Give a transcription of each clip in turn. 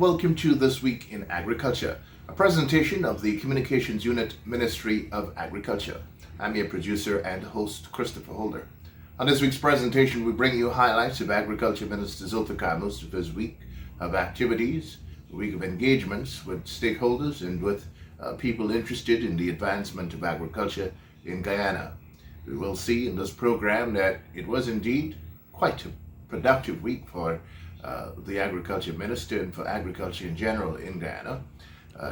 welcome to This Week in Agriculture, a presentation of the Communications Unit, Ministry of Agriculture. I'm your producer and host, Christopher Holder. On this week's presentation, we bring you highlights of Agriculture Minister Zulfikar Mustafa's week of activities, a week of engagements with stakeholders and with people interested in the advancement of agriculture in Guyana. We will see in this program that it was indeed quite a productive week for the Agriculture Minister and for agriculture in general in Guyana.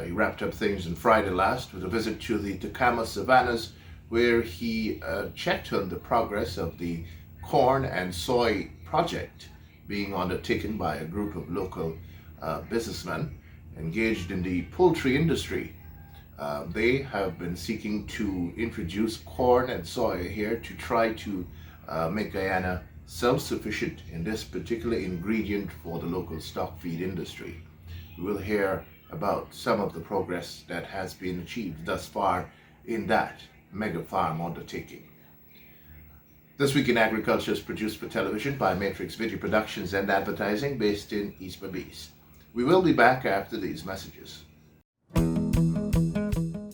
He wrapped up things on Friday last with a visit to the Tacoma Savannas, where he checked on the progress of the corn and soy project being undertaken by a group of local businessmen engaged in the poultry industry. They have been seeking to introduce corn and soy here to try to make Guyana self-sufficient in this particular ingredient for the local stock feed industry. We will hear about some of the progress that has been achieved thus far in that mega farm undertaking. This Week in Agriculture is produced for television by Matrix Video Productions and Advertising based in East Berbice. We will be back after these messages.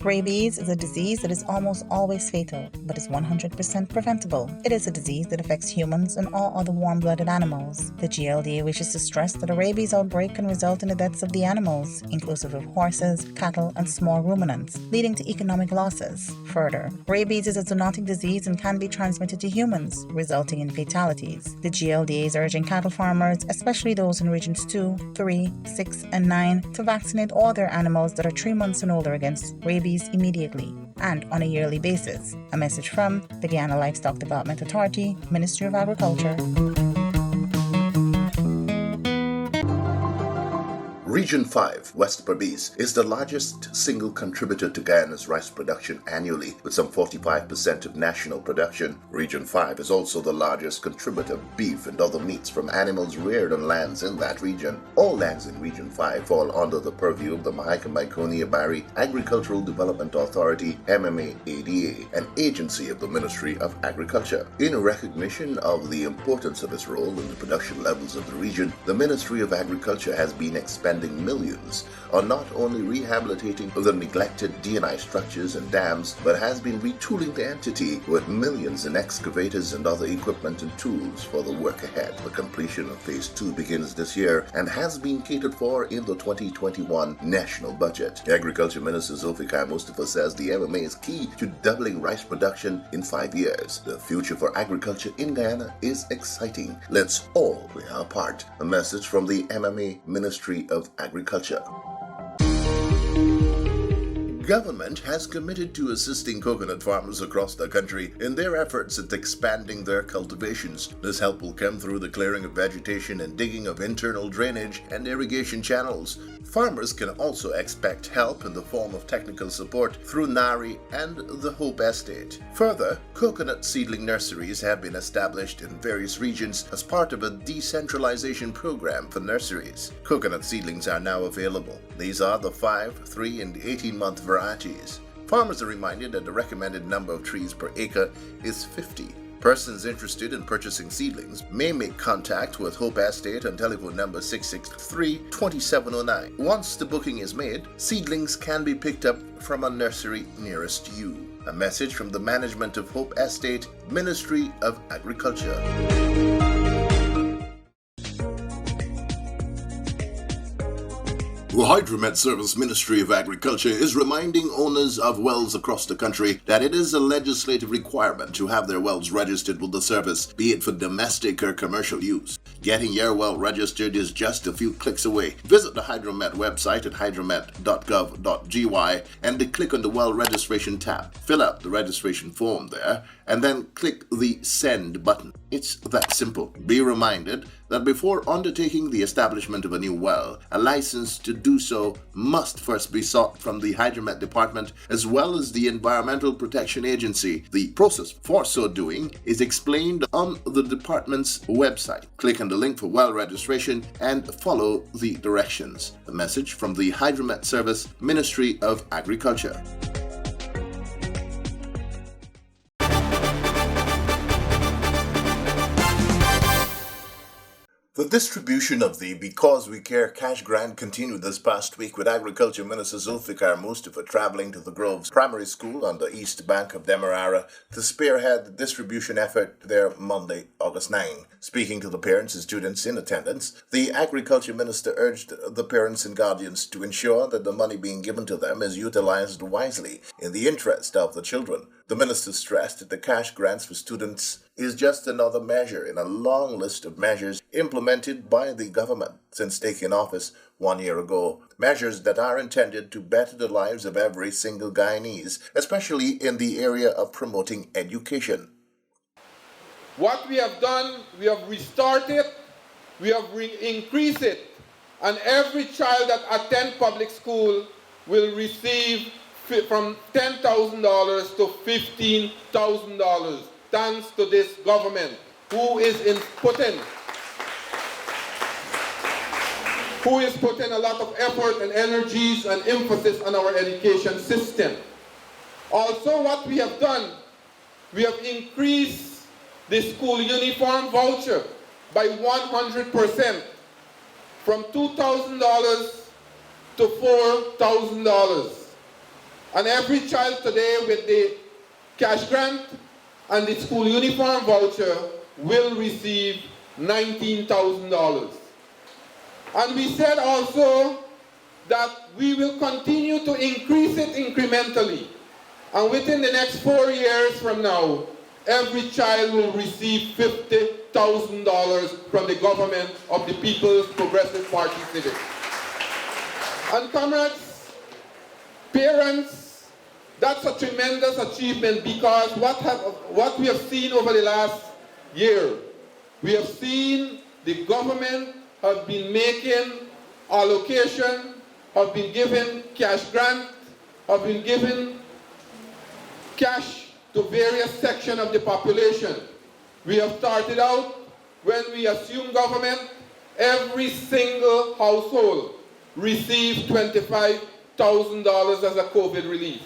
Rabies is a disease that is almost always fatal, but is 100% preventable. It is a disease that affects humans and all other warm-blooded animals. The GLDA wishes to stress that a rabies outbreak can result in the deaths of the animals, inclusive of horses, cattle, and small ruminants, leading to economic losses. Further, rabies is a zoonotic disease and can be transmitted to humans, resulting in fatalities. The GLDA is urging cattle farmers, especially those in regions 2, 3, 6, and 9, to vaccinate all their animals that are 3 months and older against rabies immediately and on a yearly basis. A message from the Guyana Livestock Development Authority, Ministry of Agriculture. Region 5, West Berbice, is the largest single contributor to Guyana's rice production annually, with some 45% of national production. Region 5 is also the largest contributor of beef and other meats from animals reared on lands in that region. All lands in Region 5 fall under the purview of the Mahakam-Baikoni-Abari Agricultural Development Authority, MMA-ADA, an agency of the Ministry of Agriculture. In recognition of the importance of its role in the production levels of the region, the Ministry of Agriculture has been expending millions on not only rehabilitating the neglected D&I structures and dams, but has been retooling the entity with millions in excavators and other equipment and tools for the work ahead. The completion of Phase 2 begins this year and has been catered for in the 2021 national budget. Agriculture Minister Zulfikar Mustafa says the MMA is key to doubling rice production in 5 years. The future for agriculture in Guyana is exciting. Let's all play our part. A message from the MMA Ministry of Agriculture. Government has committed to assisting coconut farmers across the country in their efforts at expanding their cultivations. This help will come through the clearing of vegetation and digging of internal drainage and irrigation channels. Farmers can also expect help in the form of technical support through NARI and the Hope Estate. Further, coconut seedling nurseries have been established in various regions as part of a decentralization program for nurseries. Coconut seedlings are now available. These are the 5, 3, and 18-month varieties. Farmers are reminded that the recommended number of trees per acre is 50. Persons interested in purchasing seedlings may make contact with Hope Estate on telephone number 663-2709. Once the booking is made, seedlings can be picked up from a nursery nearest you. A message from the management of Hope Estate, Ministry of Agriculture. The Hydromet Service Ministry of Agriculture is reminding owners of wells across the country that it is a legislative requirement to have their wells registered with the service, be it for domestic or commercial use. Getting your well registered is just a few clicks away. Visit the Hydromet website at hydromet.gov.gy and click on the Well Registration tab. Fill out the registration form there and then click the Send button. It's that simple. Be reminded that before undertaking the establishment of a new well, a license to do so must first be sought from the Hydromet Department as well as the Environmental Protection Agency. The process for so doing is explained on the department's website. Click on the link for well registration and follow the directions. A message from the Hydromet Service, Ministry of Agriculture. The Distribution of the Because We Care cash grant continued this past week with Agriculture Minister Zulfikar Mustafa traveling to the Groves Primary School on the east bank of Demerara to spearhead the distribution effort there Monday, August 9. Speaking to the parents and students in attendance, the Agriculture Minister urged the parents and guardians to ensure that the money being given to them is utilized wisely in the interest of the children. The minister stressed that the cash grants for students is just another measure in a long list of measures implemented by the government since taking office 1 year ago. Measures that are intended to better the lives of every single Guyanese, especially in the area of promoting education. What we have done, we have restarted, we have increased it, and every child that attends public school will receive from $10,000 to $15,000, thanks to this government who is putting a lot of effort and energies and emphasis on our education system. Also, what we have done, we have increased the school uniform voucher by 100%, from $2,000 to $4,000. And every child today with the cash grant and the school uniform voucher will receive $19,000. And we said also that we will continue to increase it incrementally. And within the next 4 years from now, every child will receive $50,000 from the government of the People's Progressive Party Civic. And comrades, parents, that's a tremendous achievement, because what we have seen over the last year, we have seen the government have been making allocation, have been given cash grant, have been given cash to various sections of the population. We have started out, when we assumed government, every single household received $25,000 as a COVID relief.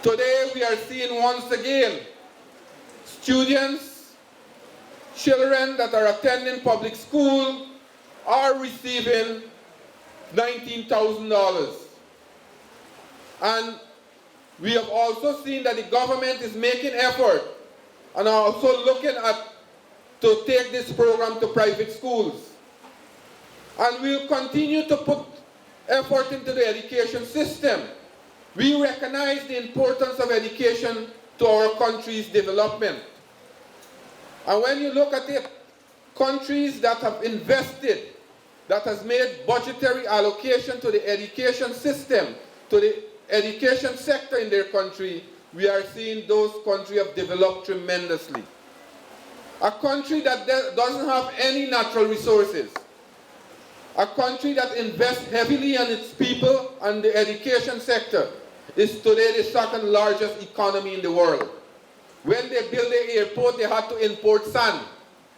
Today we are seeing once again students, children that are attending public school are receiving $19,000. And we have also seen that the government is making effort and are also looking at to take this program to private schools. And we'll continue to put effort into the education system. We recognize the importance of education to our country's development. And when you look at it, countries that have invested, that has made budgetary allocation to the education system, to the education sector in their country, we are seeing those countries have developed tremendously. A country that doesn't have any natural resources, a country that invests heavily on its people and the education sector, is today the second largest economy in the world. When they built the airport, they had to import sand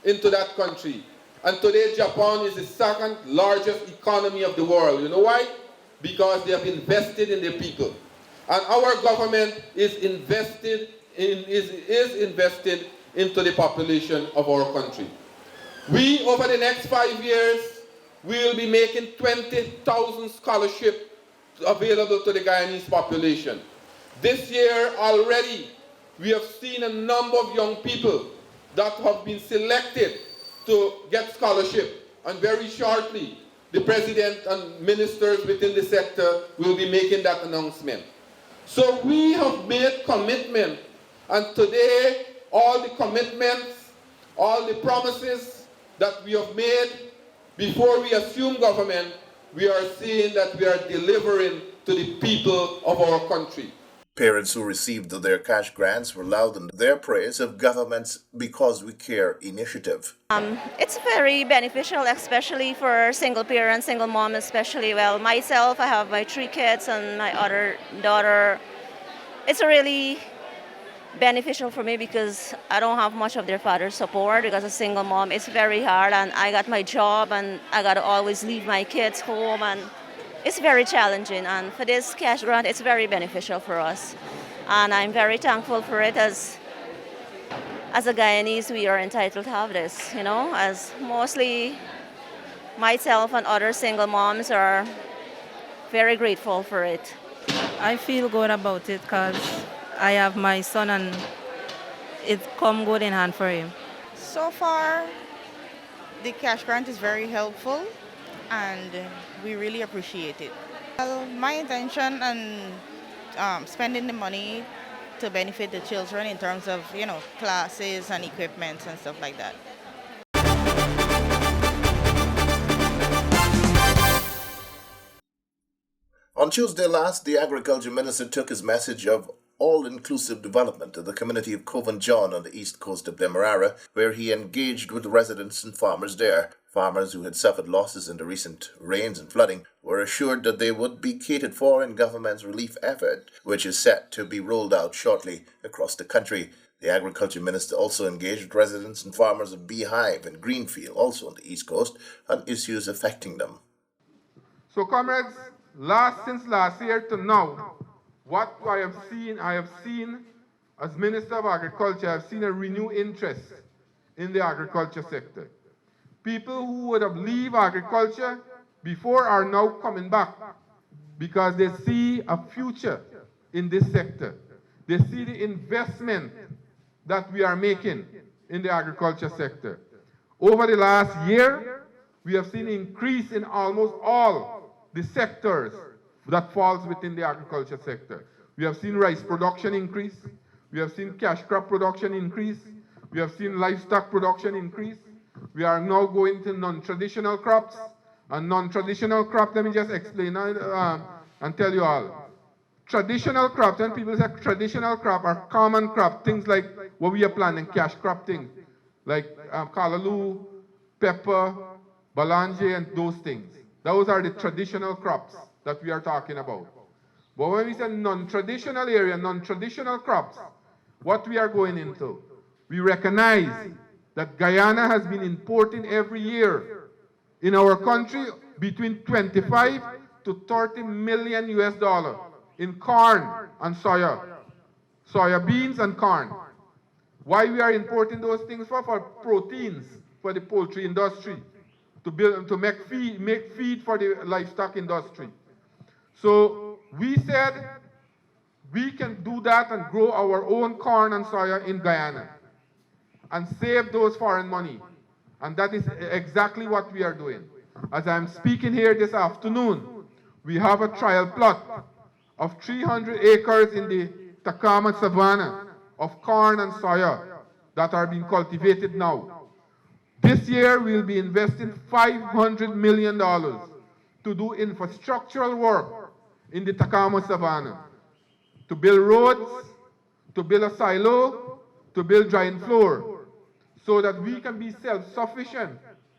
into that country. And today Japan is the second largest economy of the world. You know why? Because they have invested in their people. And our government is invested into the population of our country. We, over the next 5 years, we will be making 20,000 scholarships available to the Guyanese population. This year already, we have seen a number of young people that have been selected to get scholarship. And very shortly, the president and ministers within the sector will be making that announcement. So we have made commitment, and today all the commitments, all the promises that we have made before we assume government, we are seeing that we are delivering to the people of our country. Parents who received their cash grants were loud in their praise of government's Because We Care initiative. It's very beneficial, especially for single parents, single mom especially. Well, myself, I have my 3 kids and my other daughter. It's really beneficial for me because I don't have much of their father's support. Because as a single mom, it's very hard, and I got my job and I got to always leave my kids home, and it's very challenging. And for this cash grant, it's very beneficial for us, and I'm very thankful for it, as as a Guyanese, we are entitled to have this, as mostly myself and other single moms are very grateful for it. I feel good about it because I have my son and it come good in hand for him. So far, the cash grant is very helpful and we really appreciate it. Well, my intention and spending the money to benefit the children in terms of, classes and equipment and stuff like that. On Tuesday last, the Agriculture Minister took his message of all-inclusive development to the community of Coven John on the east coast of Demerara, where he engaged with residents and farmers there. Farmers who had suffered losses in the recent rains and flooding were assured that they would be catered for in government's relief effort, which is set to be rolled out shortly across the country. The Agriculture Minister also engaged with residents and farmers of Beehive and Greenfield, also on the east coast, on issues affecting them. So comrades, since last year to now, what I have seen as Minister of Agriculture, I have seen a renewed interest in the agriculture sector. People who would have leave agriculture before are now coming back because they see a future in this sector. They see the investment that we are making in the agriculture sector. Over the last year, we have seen an increase in almost all the sectors that falls within the agriculture sector. We have seen rice production increase. We have seen cash crop production increase. We have seen livestock production increase. We are now going to non-traditional crops. And non-traditional crop, let me just explain and tell you all. Traditional crops, when people say traditional crop, are common crop, things like what we are planting, cash crop things, like callaloo, pepper, balange, and those things. Those are the traditional crops that we are talking about. But when we say non-traditional area, non-traditional crops, what we are going into, we recognize that Guyana has been importing every year in our country between 25 to 30 million US dollars in corn and soya beans and corn. Why we are importing those things for? For proteins for the poultry industry, to make feed for the livestock industry. So we said we can do that and grow our own corn and soya in Guyana and save those foreign money. And that is exactly what we are doing. As I'm speaking here this afternoon, we have a trial plot of 300 acres in the Takama Savannah of corn and soya that are being cultivated now. This year we'll be investing $500 million to do infrastructural work in the Takama Savannah, to build roads, to build a silo, to build drying floor, so that we can be self-sufficient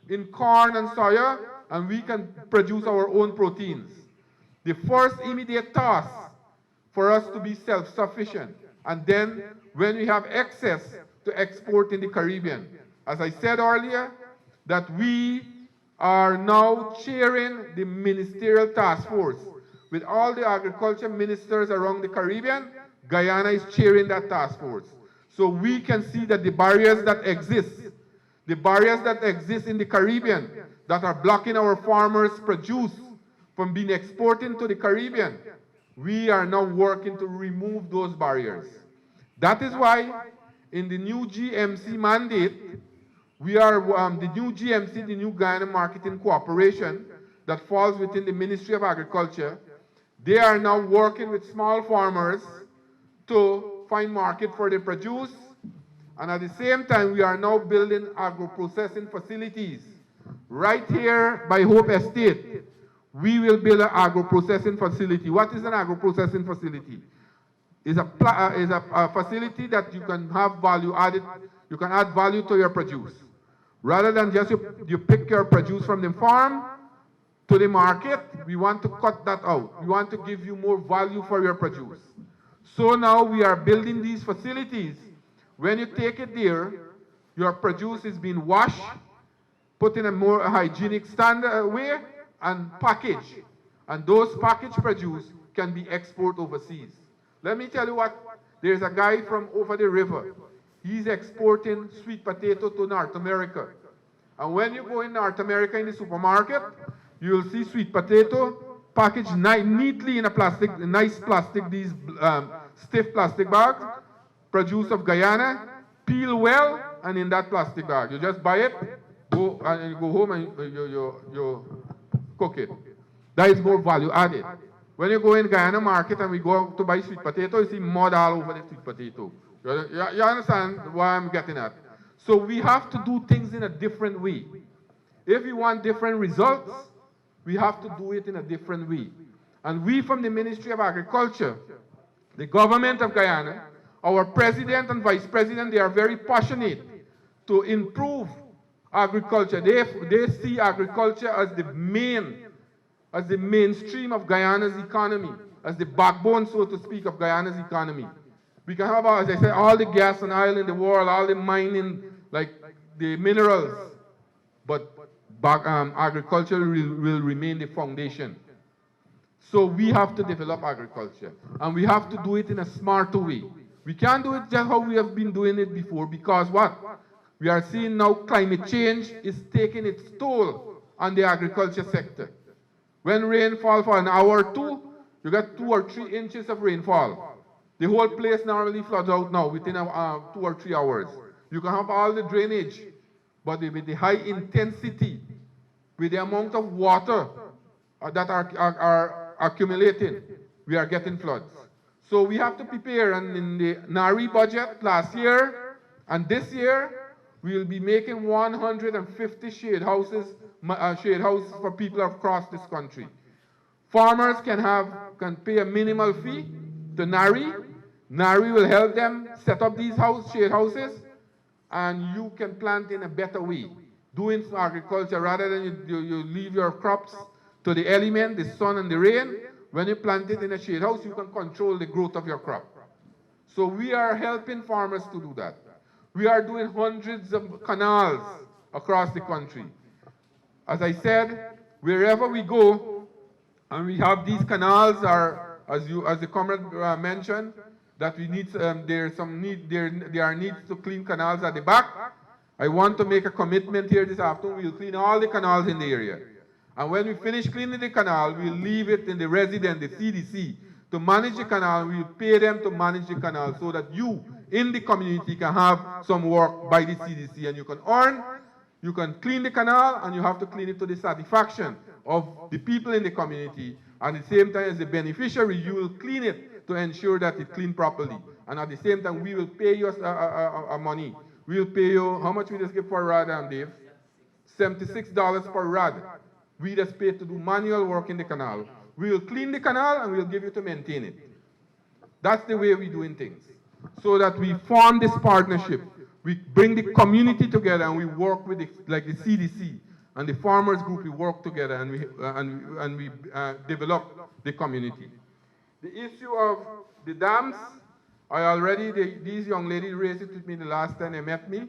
in corn and soya, and we can produce our own proteins. The first immediate task for us to be self-sufficient, and then when we have excess, to export in the Caribbean. As I said earlier, that we are now chairing the ministerial task force. With all the agriculture ministers around the Caribbean, Guyana is chairing that task force. So we can see that the barriers that exist in the Caribbean that are blocking our farmers' produce from being exported to the Caribbean, we are now working to remove those barriers. That is why in the new GMC mandate, we are the new GMC, the new Guyana Marketing Corporation, that falls within the Ministry of Agriculture. They are now working with small farmers to find market for their produce. And at the same time, we are now building agro-processing facilities. Right here by Hope Estate, we will build an agro-processing facility. What is an agro-processing facility? It's a facility that you can have value added, you can add value to your produce. Rather than just you pick your produce from the farm to the market, we want to cut that out. We want to give you more value for your produce. So now we are building these facilities. When you take it there, your produce is being washed, put in a more hygienic standard way, and packaged. And those packaged produce can be exported overseas. Let me tell you what, there's a guy from over the river. he's exporting sweet potato to North America. And when you go in North America in the supermarket, you'll see sweet potato packaged neatly in a nice plastic, these stiff plastic bags, produce of Guyana, peel well, and in that plastic bag. You just buy it, go and you go home and you cook it. That is more value added. When you go in Guyana market and we go to buy sweet potato, you see mud all over the sweet potato. You understand why I'm getting at? So we have to do things in a different way. If we want different results, we have to do it in a different way. And we from the Ministry of Agriculture, the government of Guyana, our president and vice president, they are very passionate to improve agriculture. They see agriculture as the mainstream of Guyana's economy, as the backbone, so to speak, of Guyana's economy. We can have, as I said, all the gas and oil in the world, all the mining, like the minerals, but agriculture will remain the foundation. So we have to develop agriculture, and we have to do it in a smarter way. We can't do it just how we have been doing it before, because what? We are seeing now climate change is taking its toll on the agriculture sector. When rainfall for an hour or two, you get 2 or 3 inches of rainfall. The whole place normally floods out now within 2 or 3 hours. You can have all the drainage, but with the high intensity, with the amount of water that are accumulating, we are getting floods. So we have to prepare, and in the NARI budget last year and this year, we will be making 150 shade houses for people across this country. Farmers can pay a minimal fee to NARI. NARI will help them set up these shade houses, and you can plant in a better way, doing agriculture rather than you leave your crops to the element, the sun and the rain. When you plant it in a shade house, you can control the growth of your crop. So we are helping farmers to do that. We are doing hundreds of canals across the country. As I said, wherever we go, and we have these canals, as the comrade mentioned, that we need, there are needs to clean canals at the back. I want to make a commitment here this afternoon. We'll clean all the canals in the area. And when we finish cleaning the canal, we'll leave it in the resident, the CDC, to manage the canal. We'll pay them to manage the canal so that you in the community can have some work by the CDC, and you can earn, you can clean the canal, and you have to clean it to the satisfaction of the people in the community. And at the same time, as the beneficiary, you will clean it to ensure that it's cleaned properly. And at the same time, we will pay you money. We'll pay you, how much we just give per rod, Dave? $76 per rod. We just pay to do manual work in the canal. We will clean the canal and we'll give you to maintain it. That's the way we're doing things. So that we form this partnership. We bring the community together and we work with like the CDC and the farmers group. We work together and we develop the community. The issue of the dams, these young ladies raised it with me the last time they met me.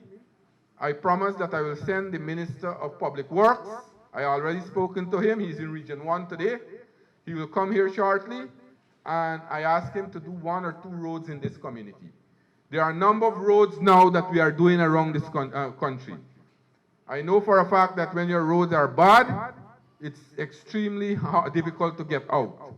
I promised that I will send the Minister of Public Works. I already spoken to him. He's in Region 1 today. He will come here shortly, and I asked him to do 1 or 2 roads in this community. There are a number of roads now that we are doing around this country. I know for a fact that when your roads are bad, it's extremely difficult to get out.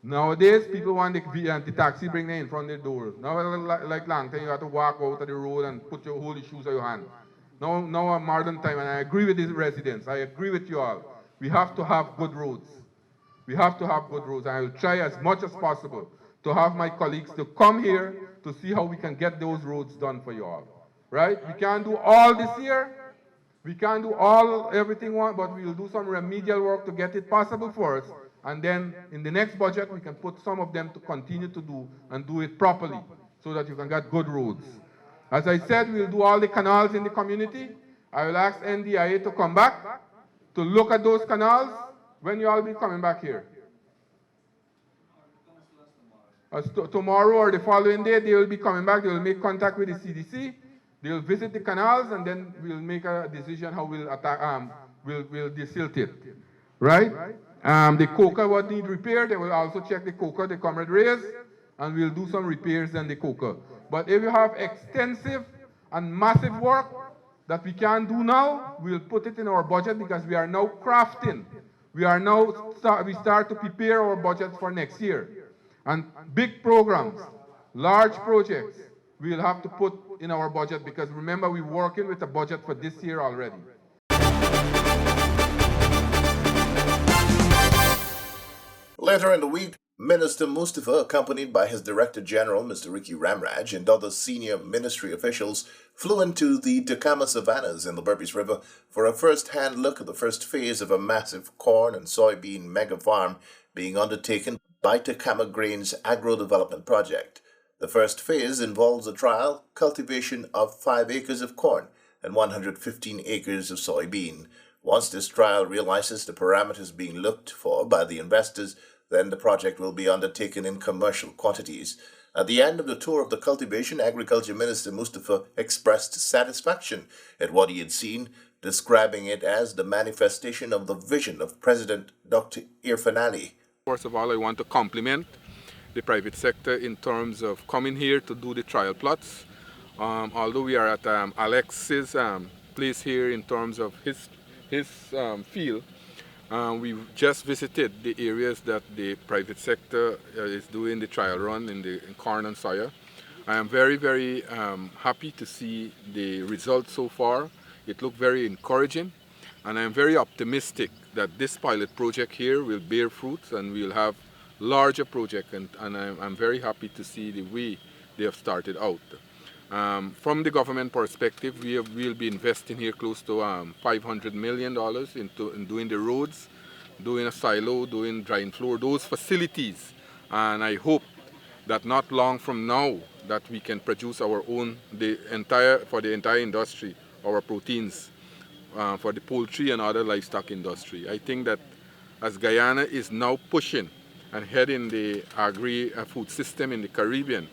Nowadays, people want the taxi bring them in front of their door. Now, like long time, you have to walk out of the road and hold the shoes on your hand. Now a modern time, and I agree with these residents. I agree with you all. We have to have good roads. We have to have good roads. And I will try as much as possible to have my colleagues to come here to see how we can get those roads done for you all. Right? We can't do all this year. We can't do everything, but we will do some remedial work to get it possible for us. And then in the next budget, we can put some of them to continue to do and do it properly so that you can get good roads. As I said, we'll do all the canals in the community. I will ask NDIA to come back to look at those canals. When you all be coming back here? Tomorrow or the following day, they will be coming back. They will make contact with the CDC. They will visit the canals, and then we'll make a decision how we'll we'll desilt it. Right? The coca will need repair. They will also check the coca, the comrade raised, and we'll do some repairs on the coca. But if you have extensive and massive work that we can do now, we'll put it in our budget because we are now crafting. We start to prepare our budget for next year. And big programs, large projects, we'll have to put in our budget because remember, we're working with a budget for this year already. Later in the week, Minister Mustafa, accompanied by his Director General, Mr. Ricky Ramraj, and other senior ministry officials, flew into the Dakama Savannas in the Berbice River for a first-hand look at the first phase of a massive corn and soybean mega farm being undertaken by Dakama Grain's agro-development project. The first phase involves a trial cultivation of 5 acres of corn and 115 acres of soybean. Once this trial realizes the parameters being looked for by the investors, then the project will be undertaken in commercial quantities. At the end of the tour of the cultivation, Agriculture Minister Mustafa expressed satisfaction at what he had seen, describing it as the manifestation of the vision of President Dr. Irfan Ali. First of all, I want to compliment the private sector in terms of coming here to do the trial plots. Although we are at Alex's place here in terms of his field, we've just visited the areas that the private sector is doing the trial run in corn and soya. I am very, very happy to see the results so far. It looked very encouraging, and I am very optimistic that this pilot project here will bear fruits and we'll have larger project, and I'm very happy to see the way they have started out. From the government perspective, we'll be investing here close to $500 million in doing the roads, doing a silo, doing drying floor, those facilities. And I hope that not long from now that we can produce our own, for the entire industry, our proteins for the poultry and other livestock industry. I think that as Guyana is now pushing and heading the agri-food system in the Caribbean,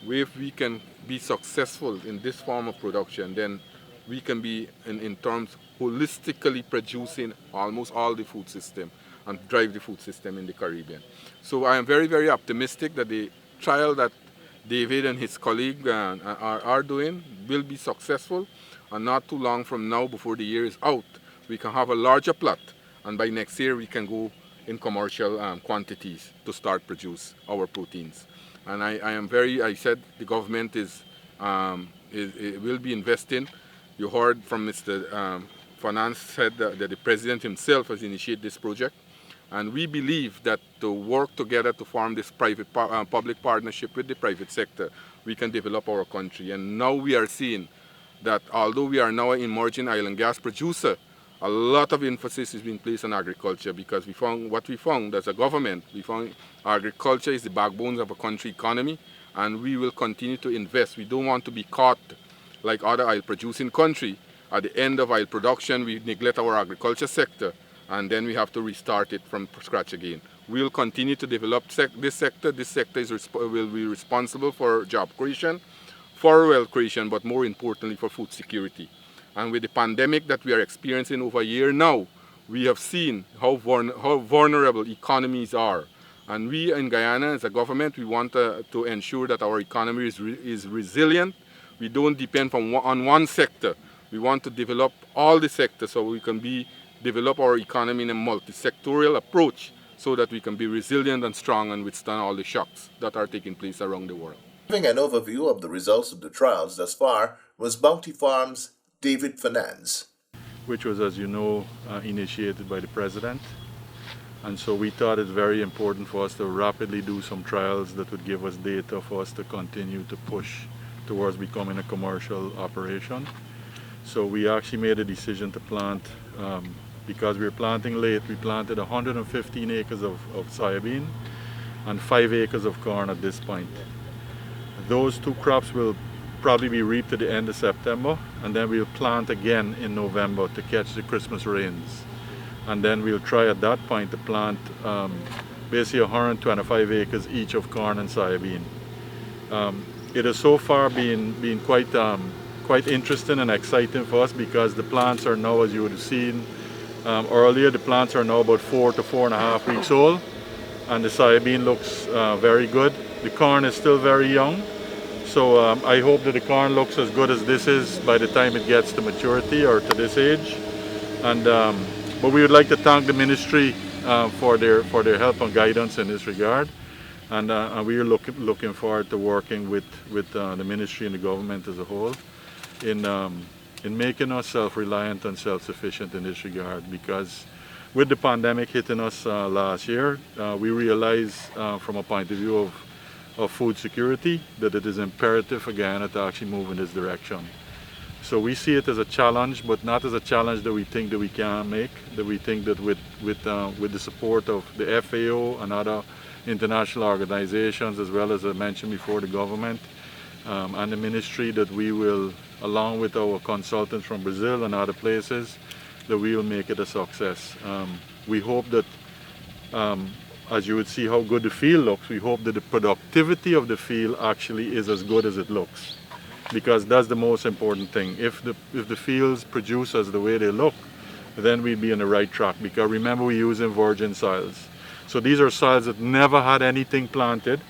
if we can be successful in this form of production, then we can be in terms holistically producing almost all the food system and drive the food system in the Caribbean. So I am very, very optimistic that the trial that David and his colleague are doing will be successful, and not too long from now, before the year is out, we can have a larger plot, and by next year we can go in commercial quantities to start produce our proteins. And I said the government will be investing. You heard from Mr. Finance said that the president himself has initiated this project. And we believe that to work together to form this public partnership with the private sector, we can develop our country. And now we are seeing that although we are now an emerging oil and gas producer, a lot of emphasis is being placed on agriculture, because we found as a government, we found agriculture is the backbone of a country economy, and we will continue to invest. We don't want to be caught like other oil producing countries. At the end of oil production, we neglect our agriculture sector, and then we have to restart it from scratch again. We'll continue to develop this sector. This sector will be responsible for job creation, for wealth creation, but more importantly for food security. And with the pandemic that we are experiencing over a year now, we have seen how vulnerable economies are. And we in Guyana, as a government, we want to ensure that our economy is resilient. We don't depend on one sector. We want to develop all the sectors so we can develop our economy in a multi-sectorial approach, so that we can be resilient and strong and withstand all the shocks that are taking place around the world. Giving an overview of the results of the trials thus far was Bounty Farms' David Finance, which was, as you know, initiated by the President. And so we thought it's very important for us to rapidly do some trials that would give us data for us to continue to push towards becoming a commercial operation. So we actually made a decision to plant, because we were planting late, we planted 115 acres of soybean and 5 acres of corn at this point. Those two crops will probably be reaped at the end of September, and then we'll plant again in November to catch the Christmas rains. And then we'll try at that point to plant basically 125 acres each of corn and soybean. It has so far been quite interesting and exciting for us, because the plants are now, as you would have seen earlier, the plants are now about 4 to 4.5 weeks old, and the soybean looks very good. The corn is still very young, So I hope that the corn looks as good as this is by the time it gets to maturity or to this age. And but we would like to thank the ministry for their help and guidance in this regard. And we are looking forward to working with the ministry and the government as a whole in making us self-reliant and self-sufficient in this regard. Because with the pandemic hitting us last year, we realized from a point of view of food security that it is imperative for Guyana to actually move in this direction. So we see it as a challenge, but not as a challenge that we think that we can make. That we think that with the support of the FAO and other international organizations, as well as I mentioned before, the government and the ministry, that we will, along with our consultants from Brazil and other places, that we will make it a success. We hope that, as you would see how good the field looks, we hope that the productivity of the field actually is as good as it looks, because that's the most important thing. If the fields produce as the way they look, then we'd be on the right track, because remember, we're using virgin soils. So these are soils that never had anything planted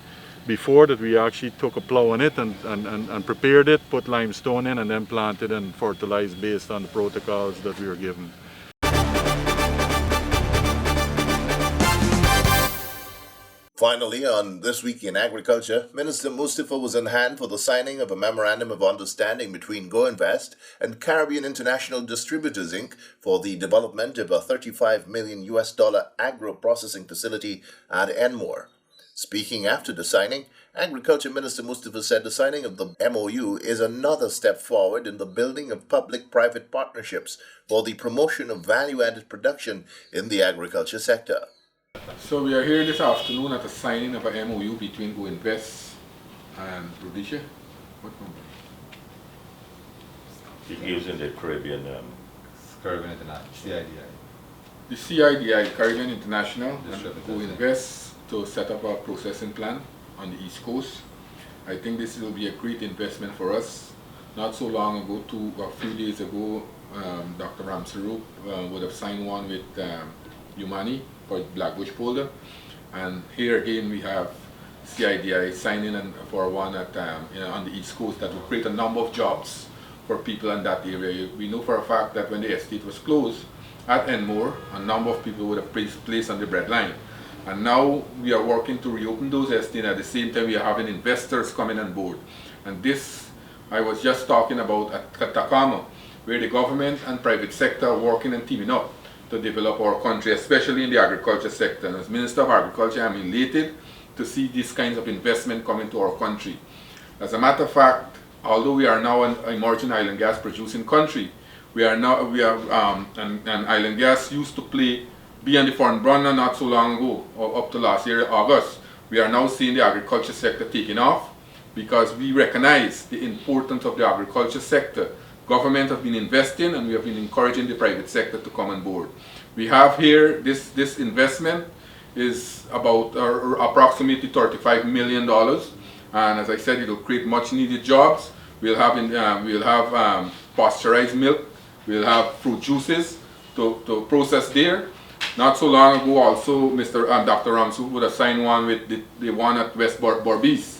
before, that we actually took a plow on it and prepared it, put limestone in, and then planted and fertilized based on the protocols that we were given. Finally, on This Week in Agriculture, Minister Mustafa was on hand for the signing of a Memorandum of Understanding between GoInvest and Caribbean International Distributors Inc. for the development of a $35 million agro-processing facility at Enmore. Speaking after the signing, Agriculture Minister Mustafa said the signing of the MOU is another step forward in the building of public-private partnerships for the promotion of value-added production in the agriculture sector. So we are here this afternoon at the signing of an MOU between GoInvest and Rhodesia. What company? Using the Caribbean International, CIDI. The CIDI, Caribbean International, and GoInvest to set up a processing plant on the East Coast. I think this will be a great investment for us. Not so long ago, a few days ago, Dr. Ramsarup would have signed one with Humani for Blackbush Polder, and here again we have CIDI signing for one at on the East Coast that will create a number of jobs for people in that area. We know for a fact that when the estate was closed at Enmore, a number of people would have placed on the breadline, and now we are working to reopen those estates. At the same time, we are having investors coming on board, and this I was just talking about at Katakama, where the government and private sector are working and teaming up to develop our country, especially in the agriculture sector. And as Minister of Agriculture, I'm elated to see these kinds of investment coming to our country. As a matter of fact, although we are now an emerging island gas producing country, and island gas used to be on the front burner not so long ago, or up to last year, August. We are now seeing the agriculture sector taking off because we recognize the importance of the agriculture sector. Government has been investing, and we have been encouraging the private sector to come on board. We have here, this investment is about approximately $35 million, and as I said, it will create much needed jobs. We'll have pasteurized milk, we'll have fruit juices to process there. Not so long ago also, Dr. Ramsu would have signed one with the one at West Berbice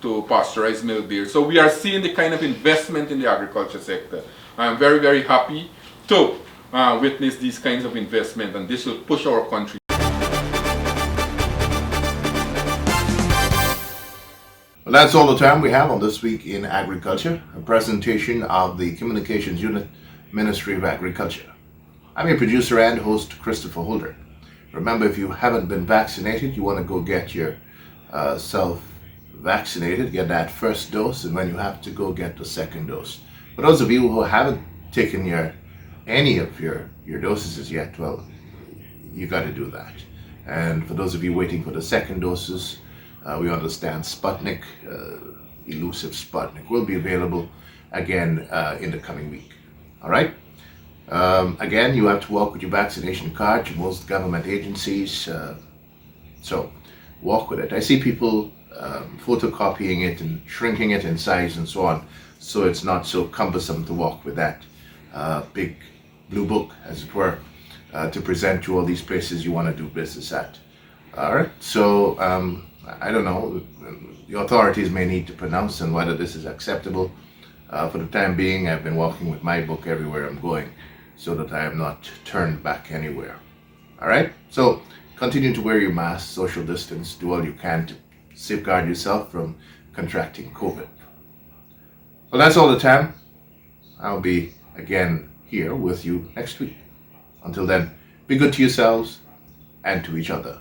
to pasteurize milk there. So we are seeing the kind of investment in the agriculture sector. I am very, very happy to witness these kinds of investment, and this will push our country. Well, that's all the time we have on This Week in Agriculture, a presentation of the Communications Unit, Ministry of Agriculture. I'm your producer and host, Christopher Holder. Remember, if you haven't been vaccinated, you want to go get yourself vaccinated, get that first dose, and when you have to go get the second dose. For those of you who haven't taken any of your doses yet, well, you got to do that. And for those of you waiting for the second doses, we understand Sputnik, elusive Sputnik, will be available again in the coming week. All right? Again, you have to walk with your vaccination card to most government agencies, so walk with it. I see people photocopying it and shrinking it in size and so on, so it's not so cumbersome to walk with that big blue book, as it were, to present to all these places you want to do business at. All right, so I don't know, the authorities may need to pronounce on whether this is acceptable. For the time being, I've been walking with my book everywhere I'm going so that I am not turned back anywhere. All right? So continue to wear your mask, social distance, do all you can to safeguard yourself from contracting COVID. Well, that's all the time. I'll be again here with you next week. Until then, be good to yourselves and to each other.